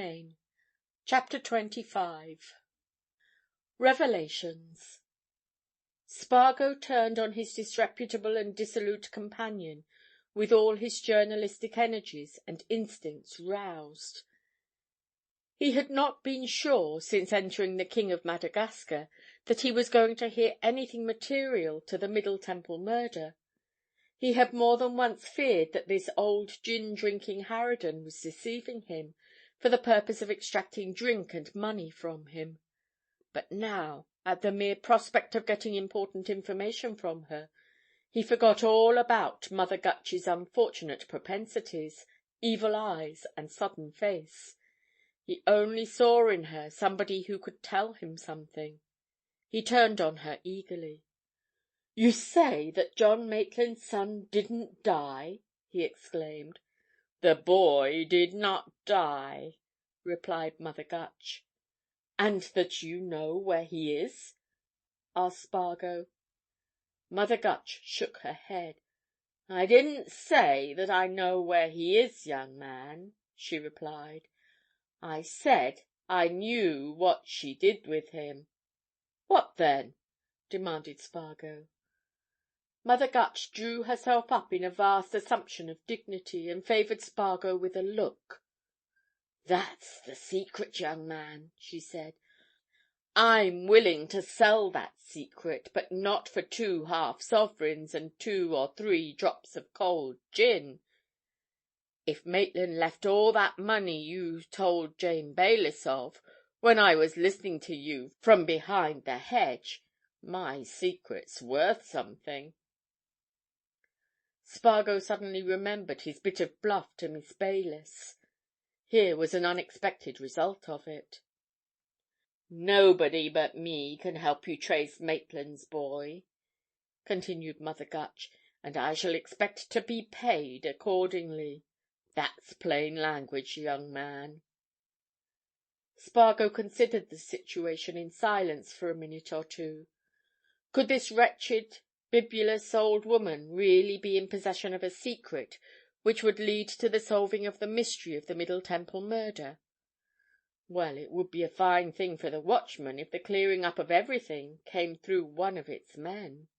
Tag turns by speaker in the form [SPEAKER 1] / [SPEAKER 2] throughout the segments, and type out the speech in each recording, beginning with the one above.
[SPEAKER 1] remain. Chapter 25 Revelations. Spargo turned on his disreputable and dissolute companion with all his journalistic energies and instincts roused. He had not been sure, since entering the King of Madagascar, that he was going to hear anything material to the Middle Temple murder. He had more than once feared that this old gin-drinking harridan was deceiving him for the purpose of extracting drink and money from him. But now, at the mere prospect of getting important information from her, he forgot all about Mother Gutch's unfortunate propensities, evil eyes, and sudden face. He only saw in her somebody who could tell him something. He turned on her eagerly. "You say that John Maitland's son didn't die?" he exclaimed. "The boy did not die," replied Mother Gutch. "And that you know where he is?" asked Spargo. Mother Gutch shook her head. "I didn't say that I know where he is, young man," she replied. "I said I knew what she did with him." "What then?" demanded Spargo. Mother Gutch drew herself up in a vast assumption of dignity, and favoured Spargo with a look. "That's the secret, young man," she said. "I'm willing to sell that secret, but not for 2 half-sovereigns and 2 or 3 drops of cold gin. If Maitland left all that money you told Jane Bayliss of, when I was listening to you from behind the hedge, my secret's worth something." Spargo suddenly remembered his bit of bluff to Miss Bayliss. Here was an unexpected result of it. "Nobody but me can help you trace Maitland's boy," continued Mother Gutch, "and I shall expect to be paid accordingly. That's plain language, young man." Spargo considered the situation in silence for a minute or two. Could this wretched, bibulous old woman really be in possession of a secret which would lead to the solving of the mystery of the Middle Temple murder? Well, it would be a fine thing for the Watchman if the clearing up of everything came through one of its men.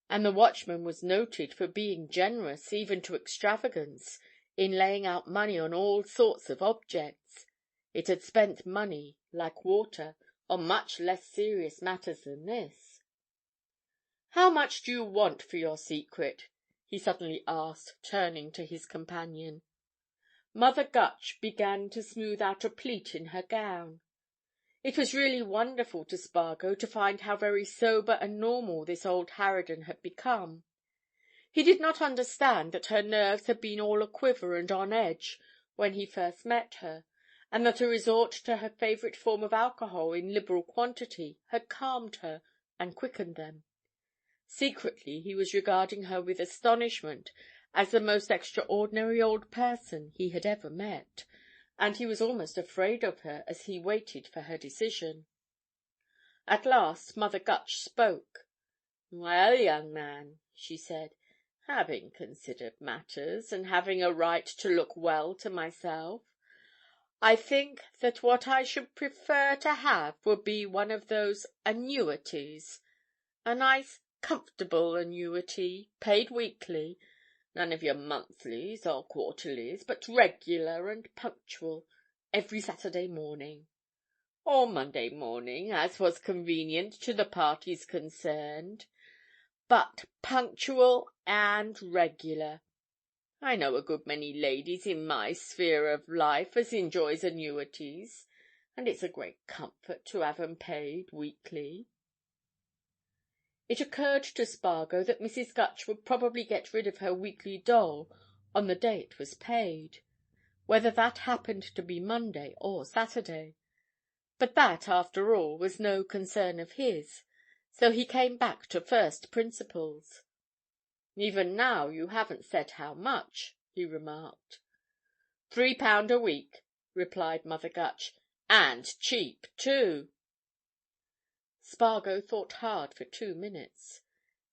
[SPEAKER 1] And the Watchman was noted for being generous, even to extravagance, in laying out money on all sorts of objects. It had spent money, like water, on much less serious matters than this. "How much do you want for your secret?" he suddenly asked, turning to his companion. Mother Gutch began to smooth out a pleat in her gown. It was really wonderful to Spargo to find how very sober and normal this old harridan had become. He did not understand that her nerves had been all a-quiver and on edge when he first met her, and that a resort to her favourite form of alcohol in liberal quantity had calmed her and quickened them. Secretly he was regarding her with astonishment as the most extraordinary old person he had ever met, and he was almost afraid of her as he waited for her decision. At last Mother Gutch spoke. "Well, young man," she said, "having considered matters, and having a right to look well to myself, I think that what I should prefer to have would be one of those annuities, a nice comfortable annuity, paid weekly, none of your monthlies or quarterlies, but regular and punctual, every Saturday morning. Or Monday morning, as was convenient to the parties concerned. But punctual and regular. I know a good many ladies in my sphere of life as enjoys annuities, and it's a great comfort to have 'em paid weekly." It occurred to Spargo that Mrs. Gutch would probably get rid of her weekly dole on the day it was paid, whether that happened to be Monday or Saturday. But that, after all, was no concern of his, so he came back to first principles. "Even now you haven't said how much," he remarked. £3 a week," replied Mother Gutch. "And cheap, too." Spargo thought hard for 2 minutes.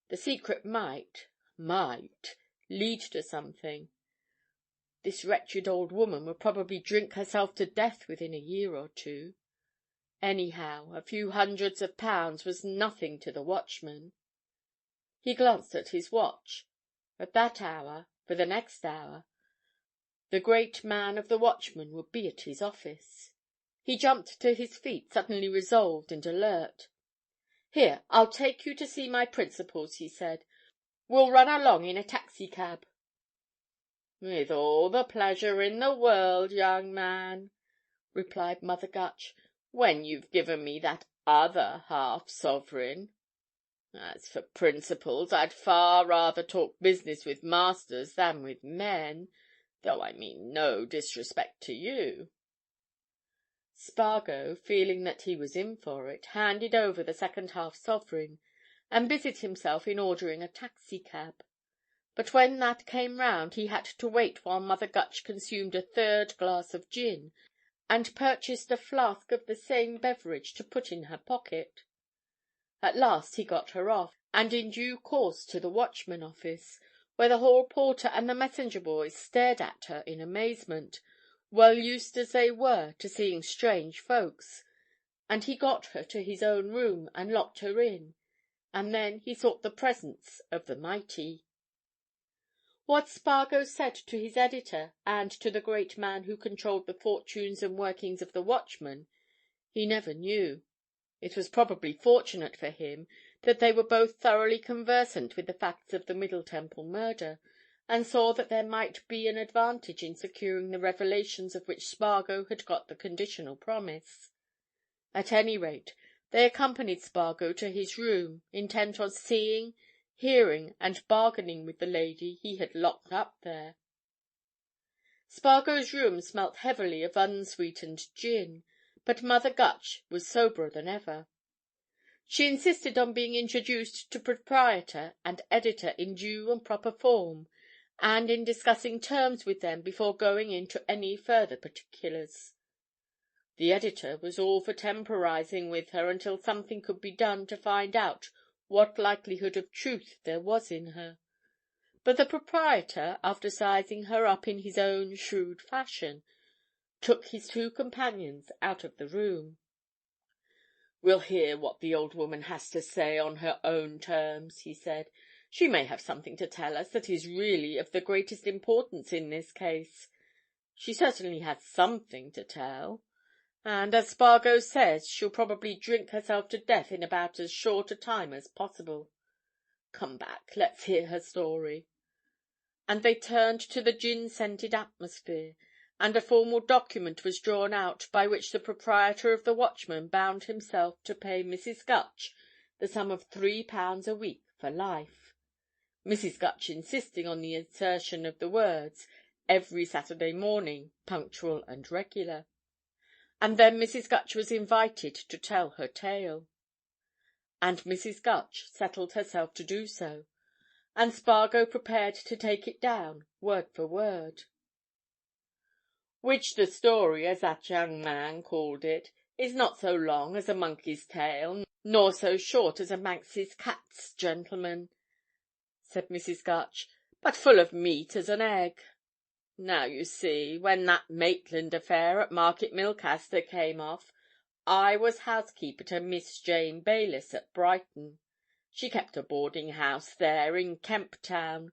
[SPEAKER 1] The secret might lead to something. This wretched old woman would probably drink herself to death within a year or two. Anyhow, a few hundreds of pounds was nothing to the watchman. He glanced at his watch. At that hour, for the next hour, the great man of the Watchman would be at his office. He jumped to his feet, suddenly resolved and alert. "Here, I'll take you to see my principals," he said. "We'll run along in a taxicab." "With all the pleasure in the world, young man," replied Mother Gutch, "when you've given me that other half-sovereign. As for principals, I'd far rather talk business with masters than with men, though I mean no disrespect to you." Spargo, feeling that he was in for it, handed over the second half-sovereign, and busied himself in ordering a taxi-cab. But when that came round, he had to wait while Mother Gutch consumed a third glass of gin, and purchased a flask of the same beverage to put in her pocket. At last he got her off, and in due course to the Watchman office, where the hall porter and the messenger boys stared at her in amazement, well used as they were to seeing strange folks, and he got her to his own room and locked her in, and then he sought the presence of the mighty. What Spargo said to his editor and to the great man who controlled the fortunes and workings of the Watchman, he never knew. It was probably fortunate for him that they were both thoroughly conversant with the facts of the Middle Temple murder, and saw that there might be an advantage in securing the revelations of which Spargo had got the conditional promise. At any rate, they accompanied Spargo to his room, intent on seeing, hearing, and bargaining with the lady he had locked up there. Spargo's room smelt heavily of unsweetened gin, but Mother Gutch was soberer than ever. She insisted on being introduced to proprietor and editor in due and proper form, and in discussing terms with them before going into any further particulars. The editor was all for temporizing with her until something could be done to find out what likelihood of truth there was in her. But the proprietor, after sizing her up in his own shrewd fashion, took his two companions out of the room. "We'll hear what the old woman has to say on her own terms," he said. "She may have something to tell us that is really of the greatest importance in this case. She certainly has something to tell. And, as Spargo says, she'll probably drink herself to death in about as short a time as possible. Come back, let's hear her story." And they turned to the gin-scented atmosphere, and a formal document was drawn out by which the proprietor of the Watchman bound himself to pay Mrs. Gutch the sum of £3 a week for life, Mrs. Gutch insisting on the insertion of the words "every Saturday morning, punctual and regular." And then Mrs. Gutch was invited to tell her tale. And Mrs. Gutch settled herself to do so, and Spargo prepared to take it down word for word. "Which the story, as that young man called it, is not so long as a monkey's tail, nor so short as a Manx's cat's, gentlemen," said Mrs. Gutch, "but full of meat as an egg. Now, you see, when that Maitland affair at Market Milcaster came off, I was housekeeper to Miss Jane Bayliss at Brighton. She kept a boarding-house there in Kemp Town,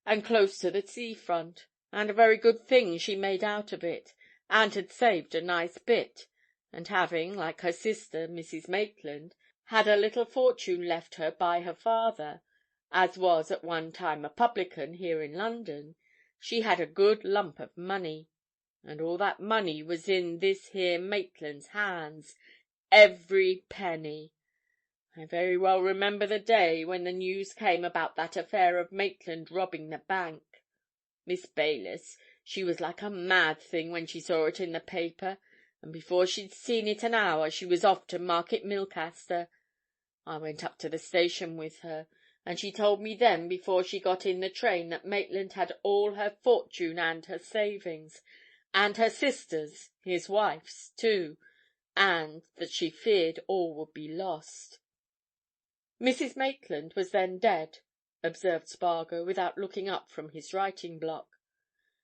[SPEAKER 1] and close to the sea-front, and a very good thing she made out of it, and had saved a nice bit, and having, like her sister, Mrs. Maitland, had a little fortune left her by her father, as was at one time a publican here in London, she had a good lump of money, and all that money was in this here Maitland's hands, every penny. I very well remember the day when the news came about that affair of Maitland robbing the bank. Miss Bayliss, she was like a mad thing when she saw it in the paper, and before she'd seen it an hour she was off to Market Milcaster. I went up to the station with her, and she told me then before she got in the train that Maitland had all her fortune and her savings, and her sister's, his wife's, too, and that she feared all would be lost." "Mrs. Maitland was then dead," observed Spargo, without looking up from his writing block.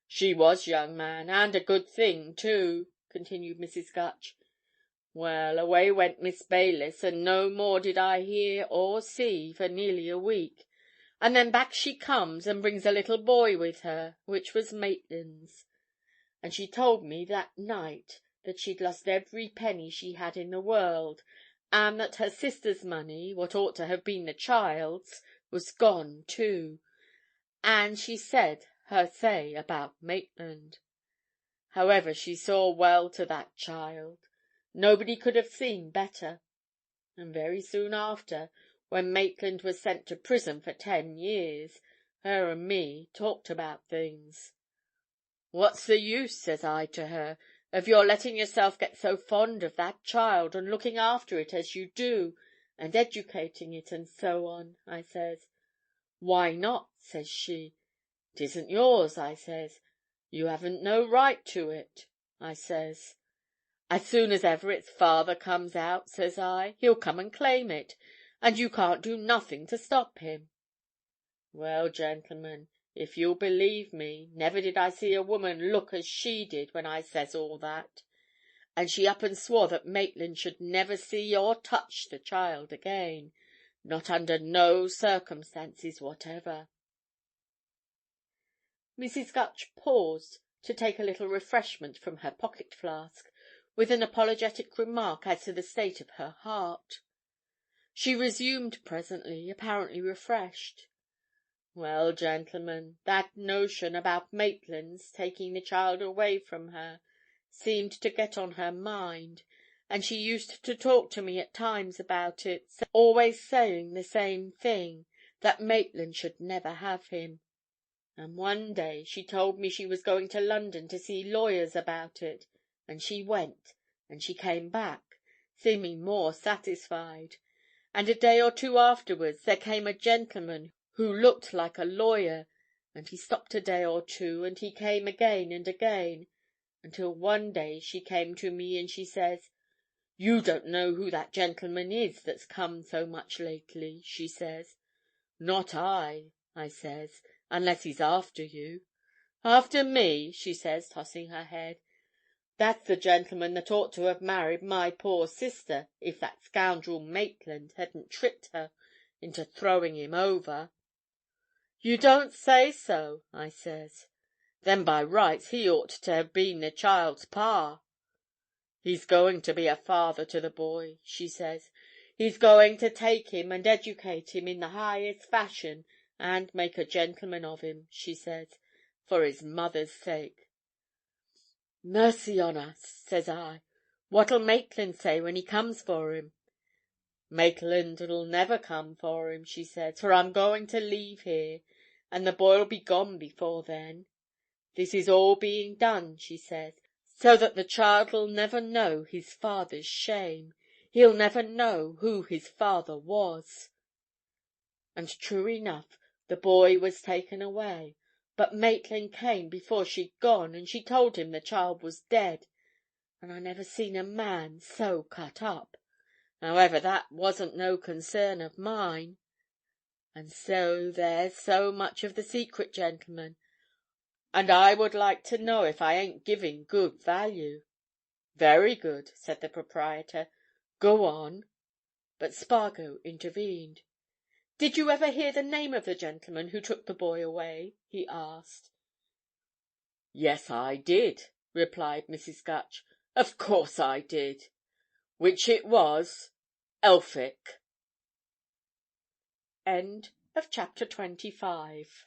[SPEAKER 1] She was, young man, and a good thing, too," continued Mrs. Gutch. "Well, away went Miss Baylis, and no more did I hear or see for nearly a week, and then back she comes and brings a little boy with her, which was Maitland's. And she told me that night that she'd lost every penny she had in the world, and that her sister's money, what ought to have been the child's, was gone too. And she said her say about Maitland. However, she saw well to that child. Nobody could have seen better. And very soon after, when Maitland was sent to prison for 10 years, her and me talked about things. 'What's the use,' says I to her, 'of your letting yourself get so fond of that child, and looking after it as you do, and educating it, and so on?' I says. 'Why not?' says she. 'Tisn't yours,' I says. 'You haven't no right to it,' I says. 'As soon as ever its father comes out,' says I, 'he'll come and claim it, and you can't do nothing to stop him.' Well, gentlemen, if you'll believe me, never did I see a woman look as she did when I says all that, and she up and swore that Maitland should never see or touch the child again, not under no circumstances whatever." Mrs. Gutch paused to take a little refreshment from her pocket-flask, with an apologetic remark as to the state of her heart. She resumed presently, apparently refreshed. "Well, gentlemen, that notion about Maitland's taking the child away from her seemed to get on her mind, and she used to talk to me at times about it, always saying the same thing, that Maitland should never have him. And one day she told me she was going to London to see lawyers about it, and she went, and she came back, seeming more satisfied. And a day or two afterwards there came a gentleman who looked like a lawyer, and he stopped a day or two, and he came again and again, until one day she came to me and she says, 'You don't know who that gentleman is that's come so much lately,' she says. 'Not I says, 'unless he's after you.' 'After me?' she says, tossing her head. 'That's the gentleman that ought to have married my poor sister, if that scoundrel Maitland hadn't tricked her into throwing him over.' 'You don't say so?' I says. 'Then by rights he ought to have been the child's pa.' 'He's going to be a father to the boy,' she says. 'He's going to take him and educate him in the highest fashion, and make a gentleman of him,' she says, 'for his mother's sake.' 'Mercy on us,' says I. 'What'll Maitland say when he comes for him?' 'Maitland'll never come for him,' she says, 'for I'm going to leave here, and the boy'll be gone before then. This is all being done,' she says, 'so that the child'll never know his father's shame. He'll never know who his father was.' And true enough, the boy was taken away, but Maitland came before she'd gone, and she told him the child was dead, and I never seen a man so cut up. However, that wasn't no concern of mine. And so there's so much of the secret, gentlemen, and I would like to know if I ain't giving good value." "Very good," said the proprietor. "Go on." But Spargo intervened. "Did you ever hear the name of the gentleman who took the boy away?" he asked. "Yes, I did," replied Mrs. Gutch. "Of course I did. Which it was Elphick." Chapter 25